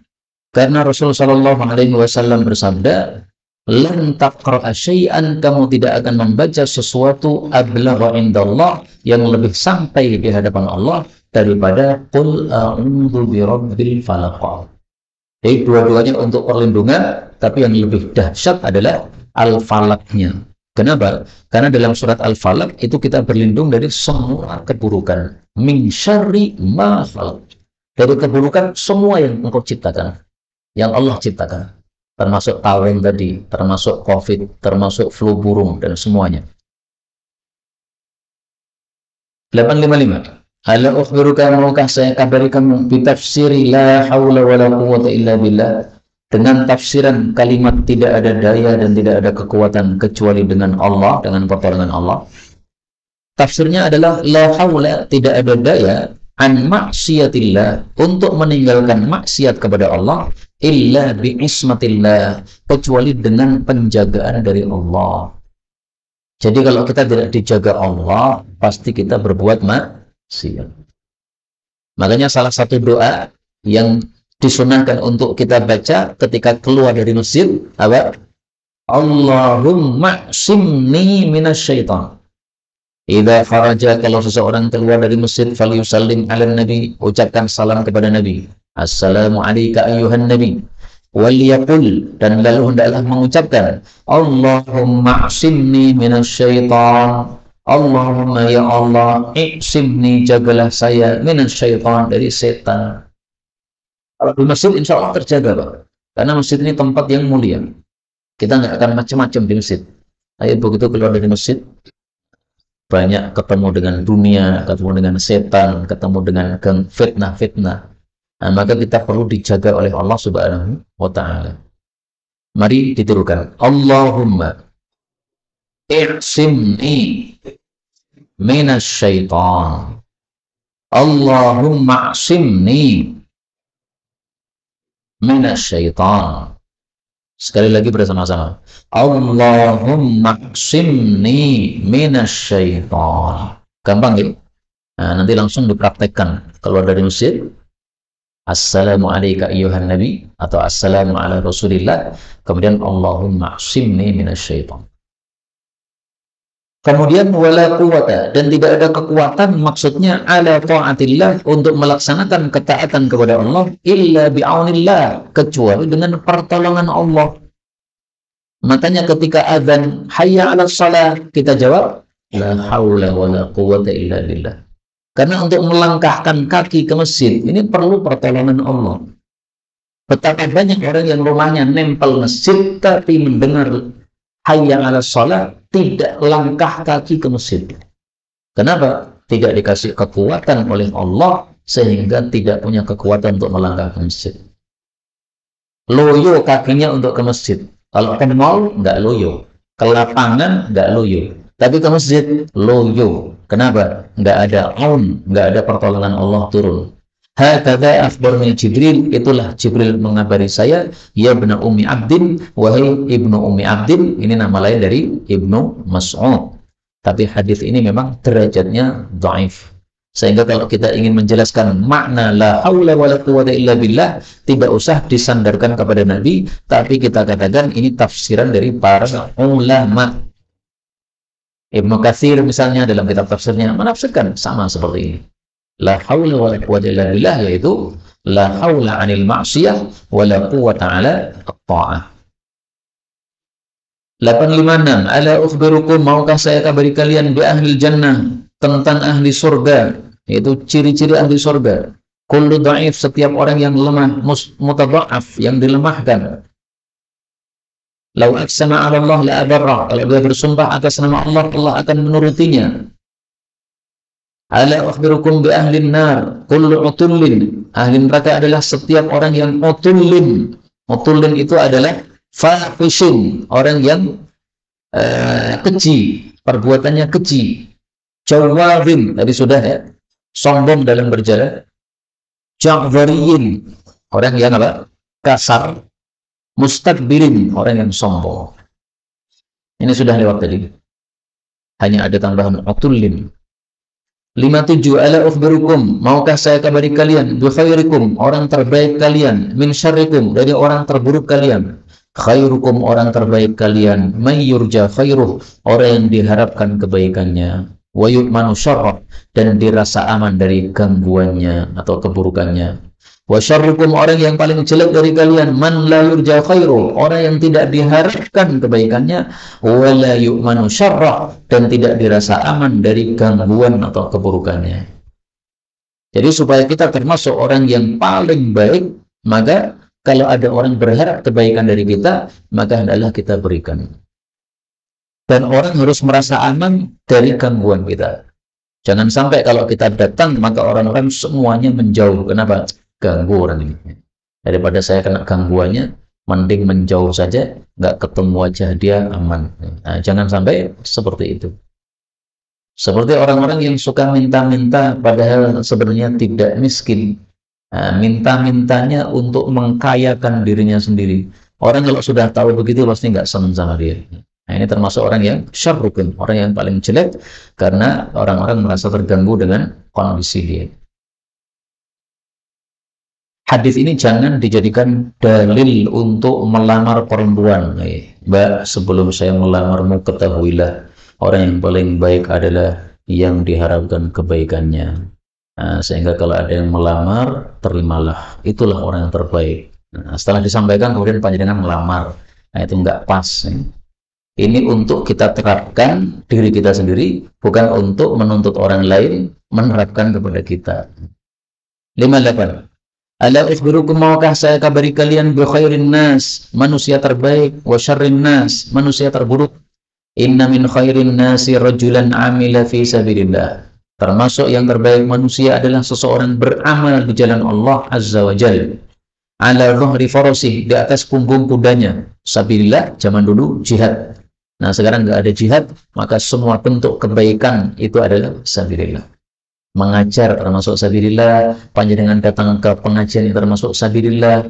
Karena Rasulullah SAW bersabda, "Lan taqra'a syai'an, kamu tidak akan membaca sesuatu ablagha indallah, yang lebih sampai di hadapan Allah, daripada qul a'udzu birabbil falaq. Jadi dua-duanya untuk perlindungan, tapi yang lebih dahsyat adalah al-falaqnya. Kenapa? Karena dalam surat Al-Falaq itu kita berlindung dari semua keburukan. Min syarri ma khalaq. Dari keburukan semua yang engkau ciptakan, yang Allah ciptakan. Termasuk tawon tadi, termasuk COVID, termasuk flu burung, dan semuanya. 855. Ala ukhbiruka, maukah saya kabari kamu bitafsiri la haula wala quwwata illa billah, dengan tafsiran kalimat tidak ada daya dan tidak ada kekuatan kecuali dengan Allah, dengan pertolongan Allah. Tafsirnya adalah la haula, tidak ada daya, an maksiatillah, untuk meninggalkan maksiat kepada Allah, illa bi ismatillah, kecuali dengan penjagaan dari Allah. Jadi kalau kita tidak dijaga Allah, pasti kita berbuat maksiat. Makanya salah satu doa yang disunahkan untuk kita baca ketika keluar dari masjid apa? Allahumma simni minasyaitan. Idza kharaja, kalau seseorang keluar dari masjid, falyusallim 'alan nabi, ucapkan salam kepada nabi. Assalamu alayka ayyuhan nabi. Waliyaqul, dan lalu hendaklah mengucapkan Allahumma simni minasyaitan. Allahumma ya Allah, iksimni, jagalah saya, minasyaitan, dari setan. Kalau di masjid insya Allah terjaga, Pak. Karena masjid ini tempat yang mulia. Kita nggak akan macam-macam di masjid. Ayo begitu keluar dari masjid, banyak ketemu dengan dunia, ketemu dengan setan, ketemu dengan fitnah-fitnah. Nah, maka kita perlu dijaga oleh Allah Subhanahu wa Ta'ala. Mari ditirukan. Allahumma i'simni minasyaitan. Allahumma i'simni minasyaitan. Sekali lagi bersama-sama. Allahumma qsimni minasyaitan. Gampang ya? Nah, nanti langsung dipraktekkan. Keluar dari masjid, Assalamu alayka ayyuhan nabi, atau Assalamu ala rasulillah, kemudian Allahumma qsimni minasyaitan. Kemudian wala quwwata, dan tidak ada kekuatan, maksudnya ala ta'atillah, untuk melaksanakan ketaatan kepada Allah, illa bi'aunillah, kecuali dengan pertolongan Allah. Makanya ketika azan hayya 'alas shalah, kita jawab la haula wala quwwata illa billah. Karena untuk melangkahkan kaki ke masjid ini perlu pertolongan Allah. Betapa banyak orang yang rumahnya nempel masjid tapi mendengar hayya 'alas shalah tidak langkah kaki ke masjid. Kenapa? Tidak dikasih kekuatan oleh Allah sehingga tidak punya kekuatan untuk melangkah ke masjid. Loyo kakinya untuk ke masjid. Kalau ke mall nggak loyo, ke lapangan nggak loyo, tapi ke masjid loyo. Kenapa? Nggak ada aun, nggak ada pertolongan Allah turun. Hakadha akhbarani Jibril, itulah Jibril mengabari saya, ya ibnu Ummi Abdin, wahai ibnu Ummi Abdin. Ini nama lain dari Ibnu Mas'ud. Tapi hadis ini memang derajatnya dhaif. Sehingga kalau kita ingin menjelaskan makna la haula wala quwwata illa billah, tidak usah disandarkan kepada Nabi, tapi kita katakan ini tafsiran dari para ulama. Ibnu Katsir misalnya dalam kitab tafsirnya menafsirkan sama seperti ini. La haula wala quwwata illa billah, yaitu la haula 'anil ma'siyah wala quwwata 'ala at-tha'ah. 856. Ala ukhbirukum, maukah saya kabari kalian bi ahli jannah, tentang ahli surga, yaitu ciri-ciri ahli surga. Kullu dhaif, setiap orang yang lemah, mutadha'af, yang dilemahkan. Lau aqsama 'ala Allah la abarra, kalau dia bersumpah atas nama Allah, Allah akan menurutinya. Ala ukhbirukum bi ahlin nar, kullu utullin, ahli neraka adalah setiap orang yang utullin. Utullin itu adalah fahishin, orang yang keji, perbuatannya keji. Jawabin, tadi sudah ya, sombong dalam berjalan. Ja'zariyin, orang yang apa? Kasar. Mustakbirin, orang yang sombong. Ini sudah lewat tadi. Hanya ada tambahan utullin. 57. Ala ukhbirukum, maukah saya kabari kalian bi khairikum, orang terbaik kalian, min syarrikum, dari orang terburuk kalian. Khairukum, orang terbaik kalian, may yurja khairuh, orang yang diharapkan kebaikannya. wa yu'manu syarrah, dan dirasa aman dari gangguannya atau keburukannya. Wa syarrukum, orang yang paling jelek dari kalian, man la yurja khairu, orang yang tidak diharapkan kebaikannya, wa la yu'manu syarrah, dan tidak dirasa aman dari gangguan atau keburukannya. Jadi supaya kita termasuk orang yang paling baik, maka kalau ada orang berharap kebaikan dari kita, maka hendaklah kita berikan. Dan orang harus merasa aman dari gangguan kita. Jangan sampai kalau kita datang, maka orang-orang semuanya menjauh. Kenapa? Ganggu orang ini. Daripada saya kena gangguannya, mending menjauh saja, nggak ketemu wajah dia, aman. Nah, jangan sampai seperti itu. Seperti orang-orang yang suka minta-minta, padahal sebenarnya tidak miskin. Nah, minta-mintanya untuk mengkayakan dirinya sendiri. Orang kalau sudah tahu begitu, pasti nggak senang sama dia. Nah, ini termasuk orang yang syarrukun, orang yang paling jelek, karena orang-orang merasa terganggu dengan kondisi dia. Hadis ini jangan dijadikan dalil untuk melamar perempuan. Mbak, sebelum saya melamarmu, ketahuilah orang yang paling baik adalah yang diharapkan kebaikannya. Nah, sehingga kalau ada yang melamar, terimalah. Itulah orang yang terbaik. Nah, setelah disampaikan, kemudian panjenengan melamar. Nah, itu nggak pas. Ini untuk kita terapkan diri kita sendiri, bukan untuk menuntut orang lain menerapkan kepada kita. 58. Ala ukhbirukum, maukah saya kabari kalian bi khairin nas, manusia terbaik, wa syarrin nas, manusia terburuk. Inna min khairin nasi rajulan amila fi sabilillah. Termasuk yang terbaik manusia adalah seseorang beramal di jalan Allah Azza wa Jalla. Ala dhuhri farasi, di atas punggung kudanya. Sabilillah, zaman dulu jihad. Nah, sekarang nggak ada jihad, maka semua bentuk kebaikan itu adalah sabilillah. Mengajar termasuk sabilillah, panjenengan datang ke pengajian yang termasuk sabilillah.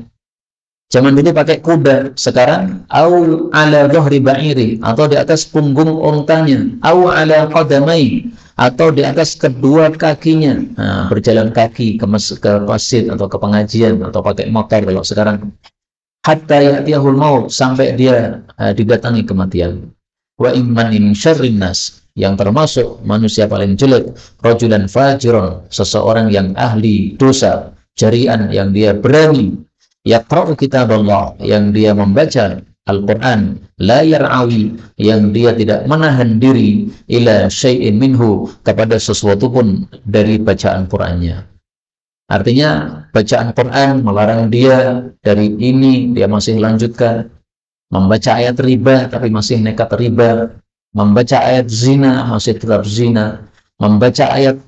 Zaman dulu pakai kuda, sekarang au ala dhuhri ba'iri, atau di atas punggung ontanya, au ala qadamai, atau di atas kedua kakinya. Nah, berjalan kaki ke masjid atau ke pengajian, atau pakai motor kalau sekarang. Hatta ya'tiyahul maut, sampai dia didatangi kematian. Wa imman min syarrin nas, yang termasuk manusia paling jelek, rajulan fajiron, seseorang yang ahli dosa, jarian, yang dia berani, yaqra'u kitab Allah, yang dia membaca Al-Quran, la yar'awi, yang dia tidak menahan diri, ila syai'in minhu, kepada sesuatu pun dari bacaan Qurannya. Artinya bacaan Quran melarang dia dari ini, dia masih lanjutkan. Membaca ayat riba tapi masih nekat riba, membaca ayat zina masih tetap zina, membaca ayat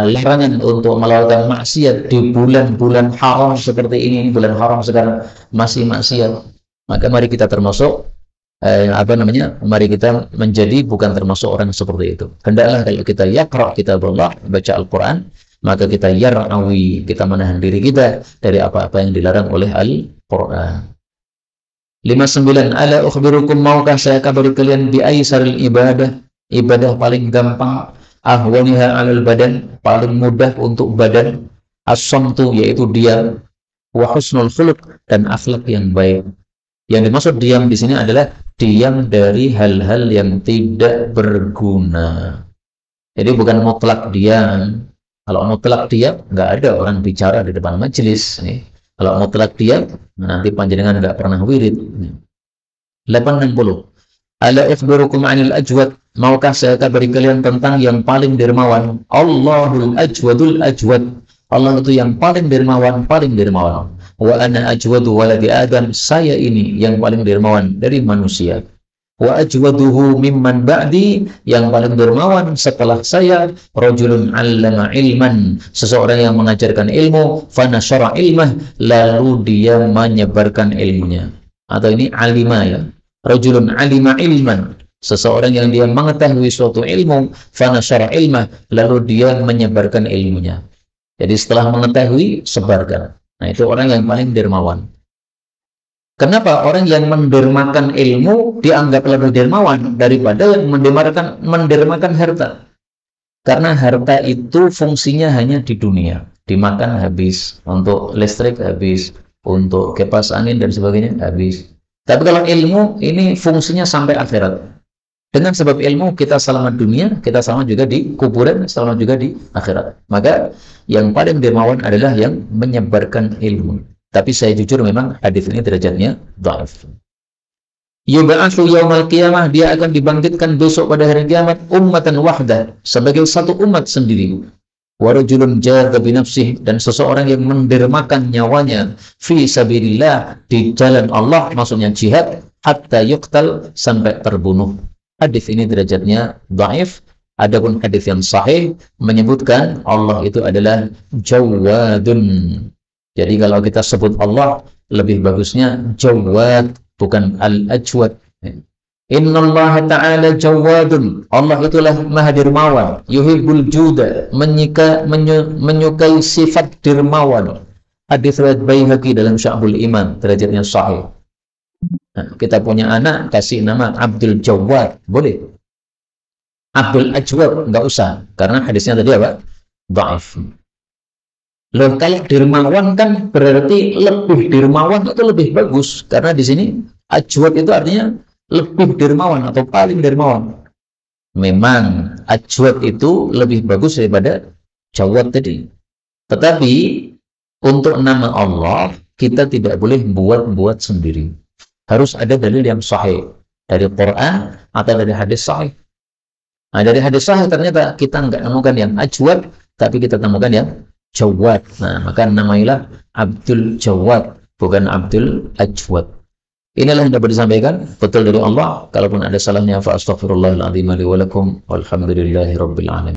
larangan untuk melakukan maksiat di bulan-bulan haram seperti ini, bulan haram sekarang masih maksiat. Maka mari kita termasuk mari kita menjadi bukan termasuk orang seperti itu. Hendaklah kalau kita yaqra kitabullah, baca Al-Quran, maka kita yar'awi, kita menahan diri kita dari apa-apa yang dilarang oleh Al-Quran. 59. Ala ukhbirukum, maukah saya kabari kalian bi aisaril ibadah, ibadah paling gampang, ahwaniha alal badan, paling mudah untuk badan, as-samtu, yaitu diam, wa husnul khuluq, dan akhlak yang baik. Yang dimaksud diam di sini adalah diam dari hal-hal yang tidak berguna. Jadi bukan mutlak diam. Kalau mutlak diam, nggak ada orang bicara di depan majelis nih. Kalau mutlak diam, nanti panjenengan nggak pernah wirid. 80. Ala ikhbirukum anil ajwad, maukah saya kabari kalian tentang yang paling dermawan? Allahul ajwadul ajwad, Allah itu yang paling dermawan, paling dermawan. Wa ana ajwadu waladi Adam, saya ini yang paling dermawan dari manusia. Wa ajwaduhu mimman ba'di, yang paling dermawan setelah saya, rajulun 'allama ilman, seseorang yang mengajarkan ilmu, fa nasyara ilmah, lalu dia menyebarkan ilmunya. Atau ini alima ya. Rajulun 'alima ilman, seseorang yang dia mengetahui suatu ilmu, fa nasyara ilmah, lalu dia menyebarkan ilmunya. Jadi setelah mengetahui, sebarkan. Nah, itu orang yang paling dermawan. Kenapa orang yang mendermakan ilmu dianggap lebih dermawan daripada yang mendermakan harta? Karena harta itu fungsinya hanya di dunia, dimakan habis, untuk listrik habis, untuk kipas angin dan sebagainya habis. Tapi kalau ilmu ini fungsinya sampai akhirat. Dengan sebab ilmu kita selamat dunia, kita selamat juga di kuburan, selamat juga di akhirat. Maka yang paling dermawan adalah yang menyebarkan ilmu. Tapi saya jujur memang hadis ini derajatnya dhaif. Yub'atsu yaumal qiyamah, dia akan dibangkitkan besok pada hari kiamat ummatan wahdah, sebagai satu umat sendiri. Wa rajulun jahada bi nafsihi, dan seseorang yang mendermakan nyawanya fi sabilillah, di jalan Allah, maksudnya jihad, hatta yuqtal, sampai terbunuh. Hadis ini derajatnya dhaif. Adapun hadis yang sahih menyebutkan Allah itu adalah Jawadun. Jadi kalau kita sebut Allah, lebih bagusnya Jawad, bukan Al-Ajwad. Innallaha ta'ala Jawadun. Allah itulah Maha Dermawan. Yuhibbul juda, menyukai sifat dermawan. Hadis riwayat Baihaqi dalam Syu'abul Iman, derajatnya sahih. Nah, kita punya anak, kasih nama Abdul Jawad, boleh. Abdul Ajwad nggak usah, karena hadisnya tadi apa? Dhaif. Loh, kalau dermawan kan berarti lebih dermawan, itu lebih bagus, karena di sini Ajwad itu artinya lebih dermawan atau paling dermawan. Memang Ajwad itu lebih bagus daripada Jawad tadi. Tetapi untuk nama Allah kita tidak boleh buat-buat sendiri. Harus ada dalil yang sahih dari Quran atau dari hadis sahih. Nah, dari hadis sahih ternyata kita nggak temukan yang Ajwad, tapi kita temukan yang Jawad. Nah, maka namailah Abdul Jawad, bukan Abdul Ajwad. Inilah yang dapat disampaikan, betul dari Allah. Kalaupun ada salahnya, fa astaghfirullahal azim li wa lakum, walhamdulillahi rabbil alamin.